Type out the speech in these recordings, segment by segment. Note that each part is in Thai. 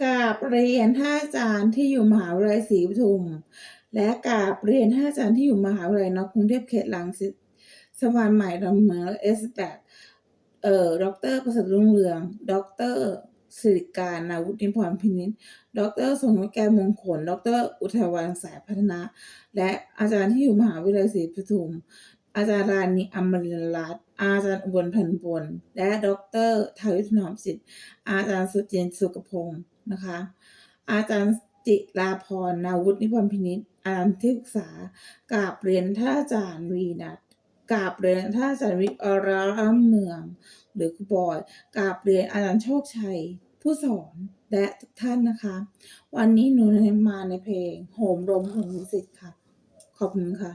กราบเรียนท่านอาจารย์ที่อยู่มหาวิทยาลัยศรีปทุมและกราบเรียนท่านอาจารย์ที่อยู่มหาวิทยาลัยนอกกรุงเทพเขตรังสิตสะพานใหม่ดอนเมืองและ S8 ดร.ประเสริฐรุ่งเรืองดร.สิริการนาวุฒิพรพินิจดร.สมยศแก้วมงคลดร.อุทัยวรรณสายพัฒนาและอาจารย์ที่อยู่มหาวิทยาลัยศรีปทุมอาจารย์ราณีอมรินทร์รัตน์อาจารย์อุบลพันธ์พลและดร.ทาวิถนอมจิตอาจารย์สุจินต์สุขพงศ์นะคะอาจารย์จิราพรนาวุฒิพรพินิจอาจารย์ที่ปรึกษากราบเรียนท่านอาจารย์วีนัทกราบเรียนท่านอาจารย์วิอรเมืองหรือครูบอยกราบเรียนอาจารย์โชคชัยผู้สอนและทุกท่านนะคะวันนี้หนูมาในเพลงโหมลมของมิวสิกค่ะขอบคุณค่ะ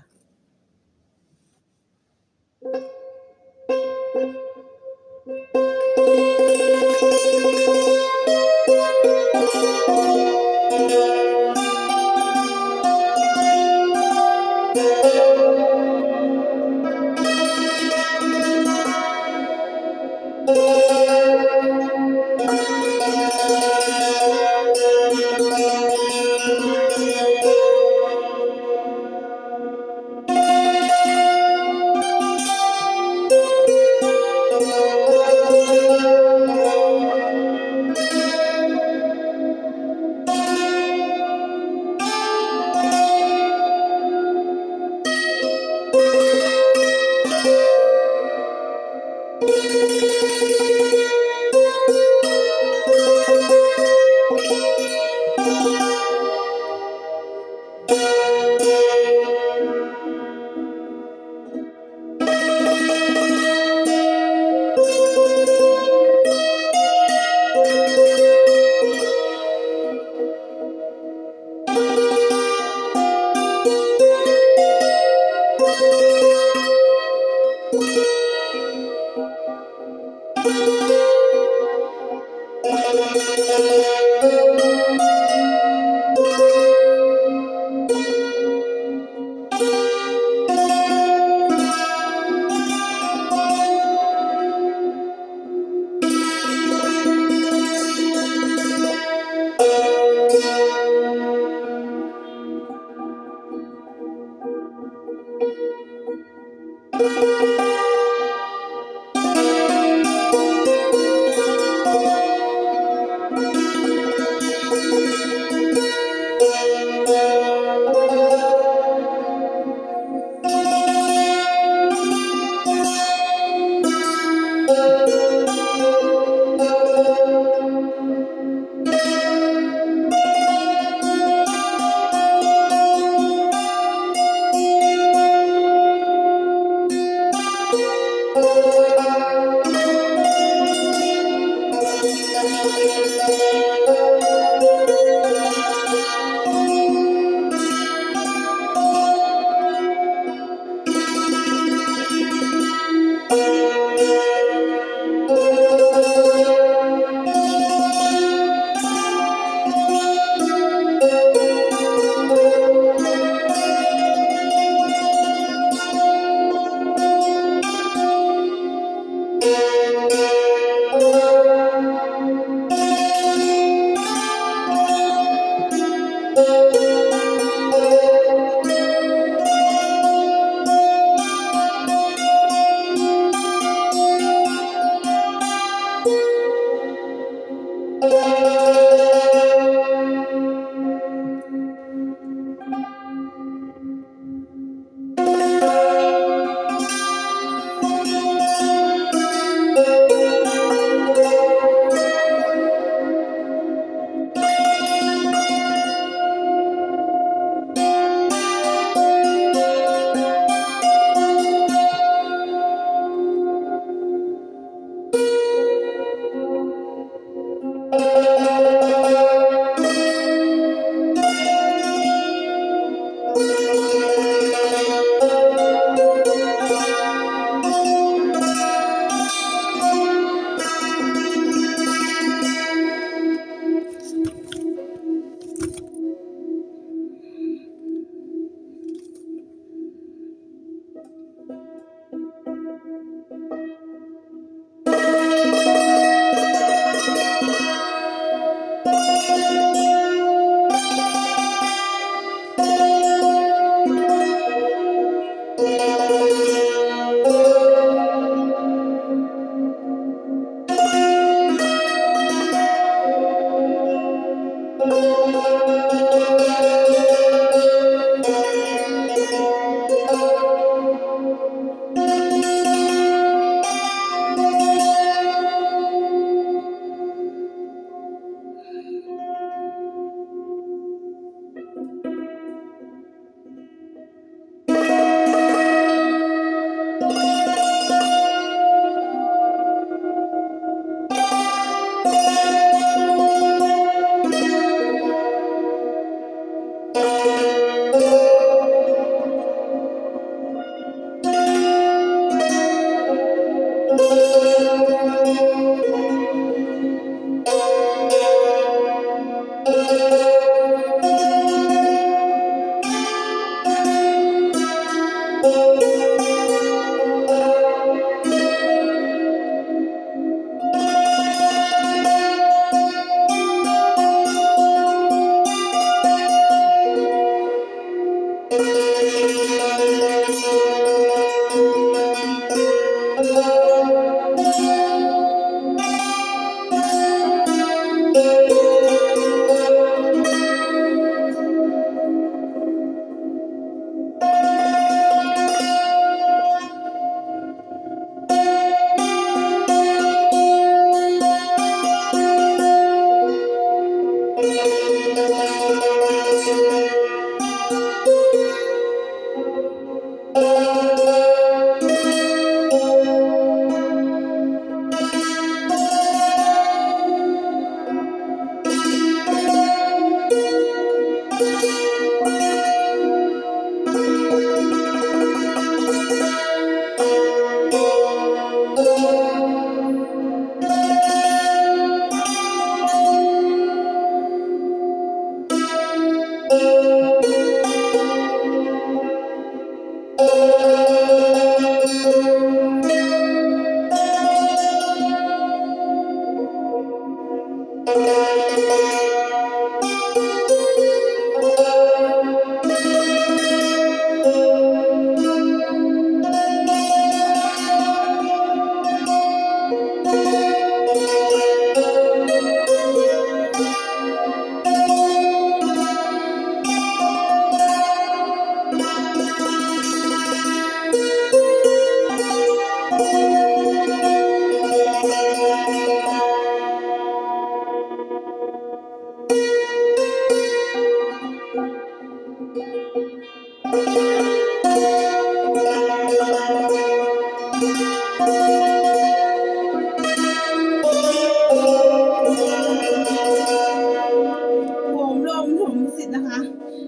ผมรวมผมสิทธิ์นะคะ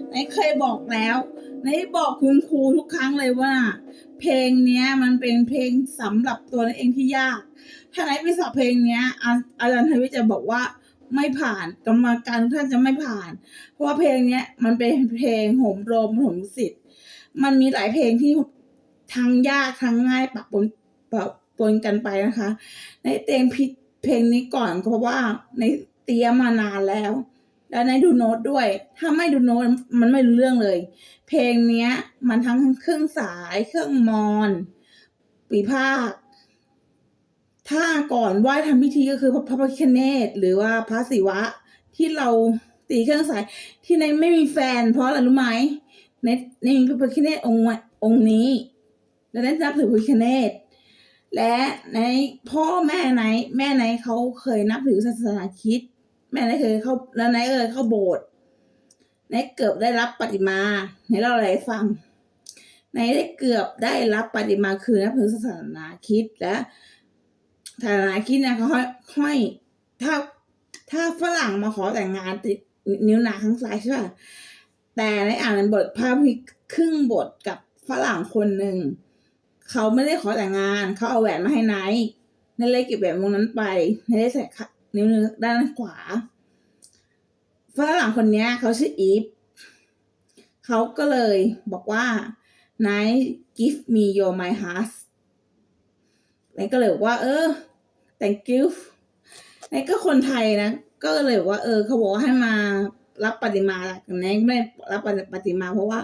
ไหนเคยบอกแล้วไหนบอกคุณครูทุกครั้งเลยว่า เพลงเนี้ยมันเป็นเพลงสำหรับตัวเองที่ยาก ถ้าไหนไปสอบเพลงเนี้ยอาจารย์ทวิทย์จะบอกว่าไม่ผ่านกรรมการทุกท่านจะไม่ผ่าน เพราะว่าเพลงเนี้ยมันเป็นเพลงโหมโรงผมสิทธิ์มันมีหลายเพลงที่ทั้งยากทั้งง่ายปนกันไปนะคะ ในเตรียมเพลงนี้ก่อนเพราะว่าในเตรียมมานานแล้ว แล้วในดูโน้ตด้วย ถ้าไม่ดูโน้ตมันไม่รู้เรื่องเลย เพลงเนี้ยมันทั้งเครื่องสายเครื่องมอนปีพาคถ้าก่อนไหว้ทำพิธีก็คือพระพิฆเนศหรือว่าพระศิวะที่เราตีเครื่องสายที่ในไม่มีแฟนเพราะอะไรรู้ไหมในพระพิฆเนศองค์นี้แล้วได้นับถือพระพิฆเนศและในพ่อแม่ไหนเขาเคยนับถือศาสนาคริสต์แม่ไหนเคยเข้าแล้วไหนเข้าโบสถ์ไหนเกือบได้รับปฏิมาไหนเล่าอะไรให้ฟังไหนได้เกือบได้รับปฏิมาคือนับถือศาสนาคริสต์และศาสนาคริสต์เนี่ยเขาห้อยถ้าฝรั่งมาขอแต่งงานติดนิ้วนางข้างซ้ายใช่ป่ะแต่ในอ่านบทพระมีครึ่งบทกับฝรั่งคนหนึ่งเขาไม่ได้ขอแต่งงานเขาเอาแหวนมาให้ไนท์เลยเก็บแหวนวงนั้นไปได้ใส่นิ้วด้านขวาฝรั่งคนนี้เขาชื่ออีฟเขาก็เลยบอกว่า Night give me your my heart ไนท์ก็เลยบอกว่าthank you ไนท์ก็คนไทยนะก็เลยบอกว่าเขาบอกว่าให้มารับปฏิมาแต่ไนท์ไม่รับปฏิมาเพราะว่า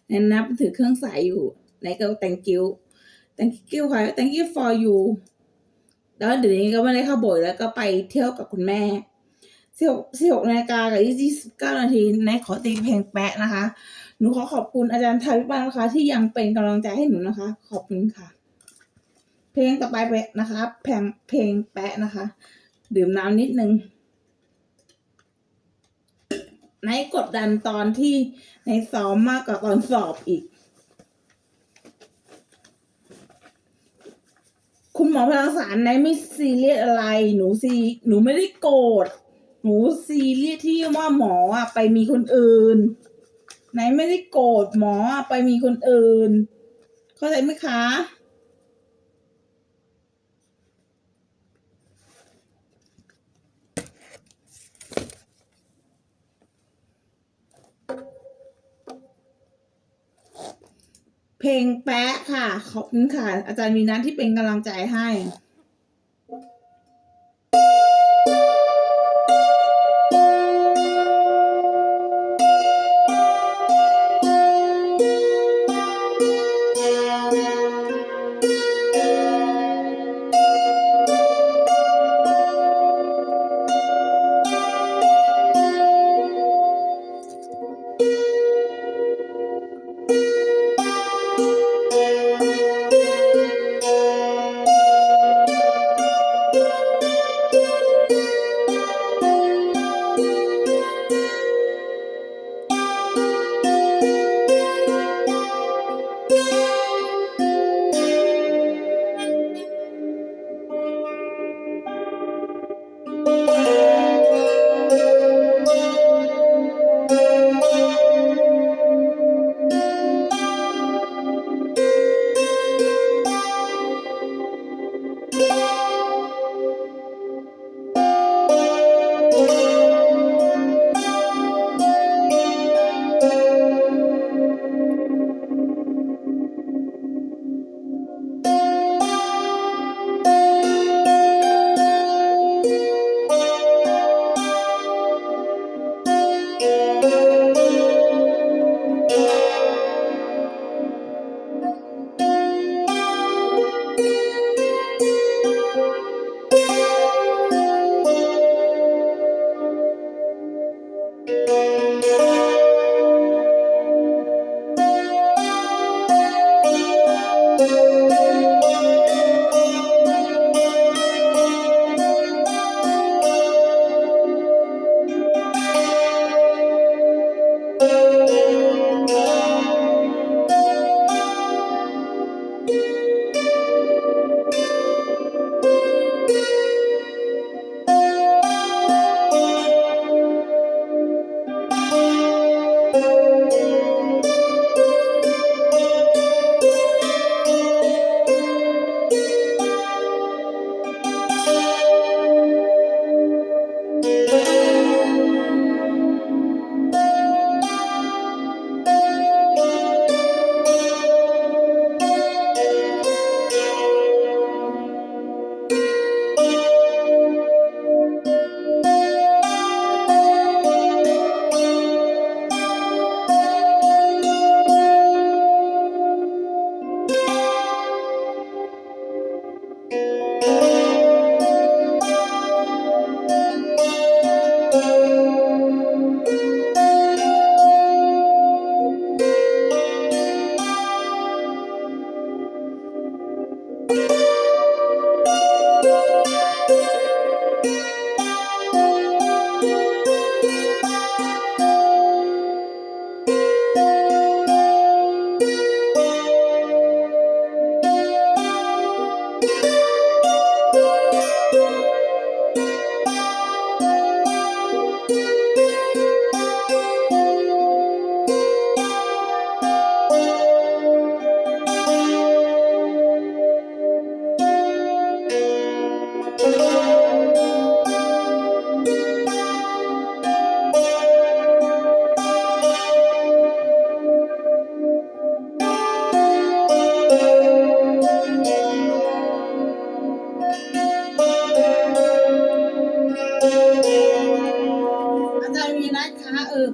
ไนท์นับถือเครื่องสายอยู่ไนท์ก็ thank you ค่ะ thank you for you แล้วเดี๋ยวนี้ก็ไม่ได้เข้าโบสถ์แล้วก็ไปเที่ยวกับคุณแม่16 นาฬิกากับ29 นาทีในขอตีเพลงแปะนะคะหนูขอบคุณอาจารย์ไทยบ้างนะคะที่ยังเป็นกำลังใจให้หนูนะคะขอบคุณค่ะเพลงต่อไปนะคะเพลงแปะนะคะดื่มน้ำนิดนึงในกดดันตอนที่ในซ้อมมากกว่าตอนสอบอีกคุณหมอพลังสารในไม่ซีเรียสอะไรหนูไม่ได้โกรธหนูซีเรียสที่ว่าหมอไปมีคนอื่นไหนไม่ได้โกรธหมอไปมีคนอื่นเข้าใจไหมคะเพลงแป๊ะค่ะขอบคุณค่ะอาจารย์มีนันที่เป็นกำลังใจให้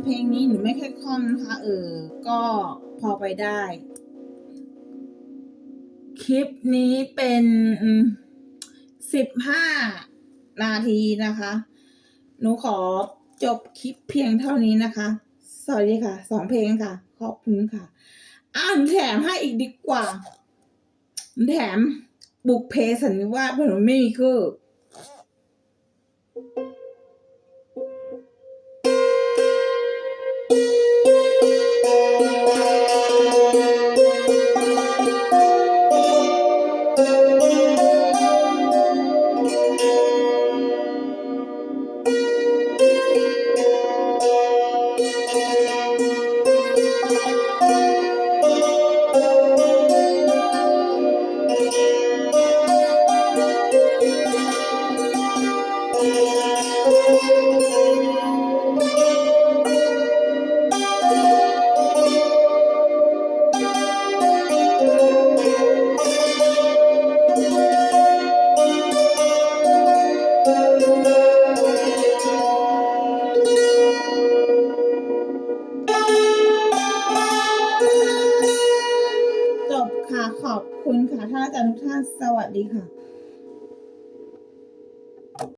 เพลงนี้หนูไม่ค่อยคล่องนะคะ ก็พอไปได้ คลิปนี้เป็น15 นาทีนะคะ หนูขอจบคลิปเพียงเท่านี้นะคะ สวัสดีค่ะ 2 เพลงค่ะ ขอบคุณค่ะแถมให้อีกดีกว่า แถมบุกเพสันนิวาสเพราะหนูไม่มีคือจบค่ะ ขอบคุณค่ะท่านอาจารย์ทุกท่าน สวัสดีค่ะ